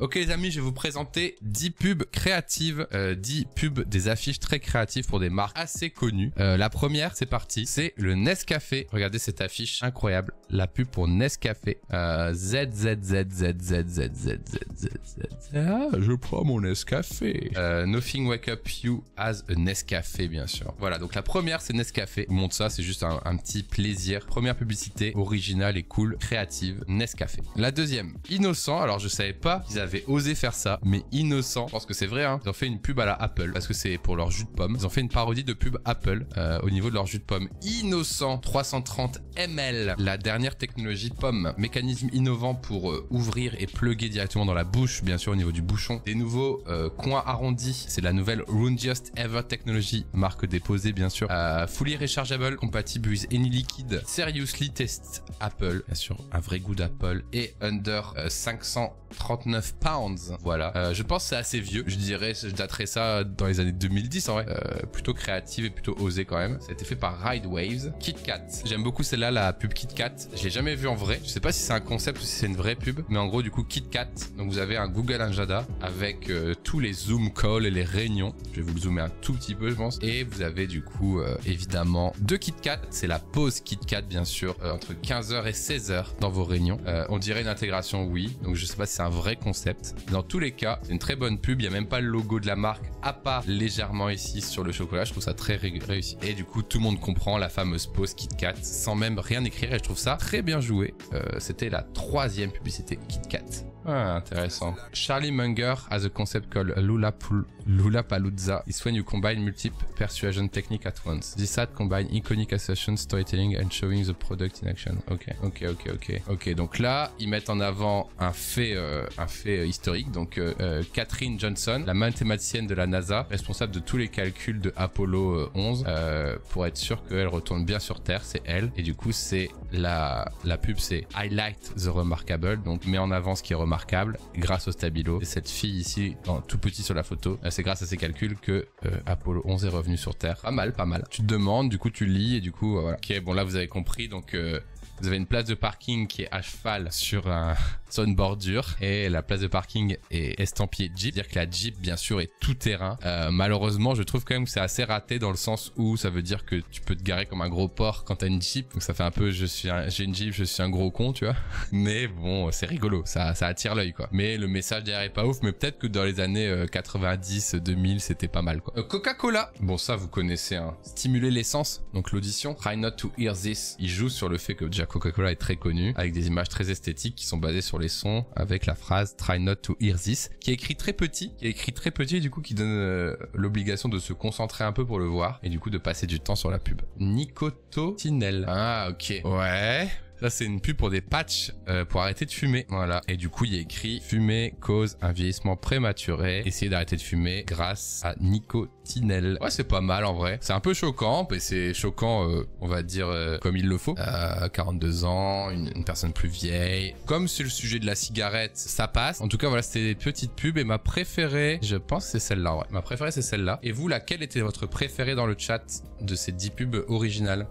Ok les amis, je vais vous présenter 10 pubs créatives, 10 pubs des affiches très créatives pour des marques assez connues. La première, c'est parti, c'est le Nescafé. Regardez cette affiche incroyable, la pub pour Nescafé. Je prends mon Nescafé. Nothing wake up you as a Nescafé, bien sûr. Voilà, donc la première, c'est Nescafé. Je vous montre ça, c'est juste un petit plaisir. Première publicité originale et cool, créative, Nescafé. La deuxième, Innocent. Alors je savais pas qu'ils avaient osé faire ça, mais Innocent, je pense que c'est vrai, hein. Ils ont fait une pub à la Apple parce que c'est pour leur jus de pomme. Ils ont fait une parodie de pub Apple au niveau de leur jus de pomme. Innocent, 330 ml, la dernière technologie pomme, mécanisme innovant pour ouvrir et plugger directement dans la bouche, bien sûr au niveau du bouchon. Des nouveaux coins arrondis, c'est la nouvelle Roundiest Ever Technology, marque déposée bien sûr. Fully rechargeable, compatible with any liquid, seriously test Apple, bien sûr un vrai goût d'Apple, et under 539 pounds. Voilà, je pense que c'est assez vieux, je daterais ça dans les années 2010 en vrai. Plutôt créative et plutôt osée quand même. Ça a été fait par Ride Waves. KitKat, j'aime beaucoup celle-là, la pub KitKat. Je l'ai jamais vue en vrai, je sais pas si c'est un concept ou si c'est une vraie pub, mais en gros du coup KitKat, donc vous avez un Google Agenda avec tous les Zoom calls et les réunions. Je vais vous le zoomer un tout petit peu je pense. Et vous avez du coup évidemment deux KitKat, c'est la pause KitKat bien sûr, entre 15h et 16h dans vos réunions. On dirait une intégration, oui, donc je sais pas si c'est un vrai concept. Dans tous les cas, c'est une très bonne pub, il n'y a même pas le logo de la marque, à part légèrement ici sur le chocolat, je trouve ça très réussi. Et du coup, tout le monde comprend la fameuse pause KitKat sans même rien écrire et je trouve ça très bien joué. C'était la troisième publicité KitKat. Ah, intéressant. Charlie Munger has a concept called Lollapalooza. It's when you combine multiple persuasion techniques at once. This ad combine iconic association, storytelling and showing the product in action. Ok, donc là, ils mettent en avant un fait historique. Donc, Katherine Johnson, la mathématicienne de la NASA, responsable de tous les calculs de Apollo 11, pour être sûr qu'elle retourne bien sur Terre, c'est elle. Et du coup, c'est la pub, c'est Highlight the Remarkable, donc met en avant ce qui est remarquable grâce au stabilo. Et cette fille ici, tout petit sur la photo, c'est grâce à ses calculs que Apollo 11 est revenu sur Terre. Pas mal, pas mal. Tu te demandes, du coup tu lis et du coup voilà. Ok, bon là vous avez compris, donc vous avez une place de parking qui est à cheval sur une bordure et la place de parking est estampillée Jeep, c'est-à-dire que la Jeep bien sûr est tout terrain. Malheureusement je trouve quand même que c'est assez raté dans le sens où ça veut dire que tu peux te garer comme un gros porc quand t'as une Jeep, donc ça fait un peu j'ai une Jeep, je suis un gros con, tu vois. Mais bon, c'est rigolo, ça attire l'œil quoi. Mais le message derrière est pas ouf, mais peut-être que dans les années 90, 2000 c'était pas mal quoi. Coca-Cola, bon ça vous connaissez, hein. Stimuler l'essence, donc l'audition. Try not to hear this, il joue sur le fait que déjà Coca-Cola est très connu, avec des images très esthétiques qui sont basées sur les sons, avec la phrase Try not to hear this, qui est écrit très petit, et du coup qui donne l'obligation de se concentrer un peu pour le voir, et du coup de passer du temps sur la pub. Nicotinell. Ah ok. Ouais. Ça, c'est une pub pour des patchs pour arrêter de fumer. Voilà. Et du coup, il y a écrit « Fumer cause un vieillissement prématuré. Essayez d'arrêter de fumer grâce à Nicotinell ». Ouais, c'est pas mal en vrai. C'est un peu choquant, mais c'est choquant, on va dire, comme il le faut. 42 ans, une personne plus vieille. Comme sur le sujet de la cigarette, ça passe. En tout cas, voilà, c'était des petites pubs. Et ma préférée, je pense c'est celle-là. Ouais. Ma préférée, c'est celle-là. Et vous, laquelle était votre préférée dans le chat de ces 10 pubs originales?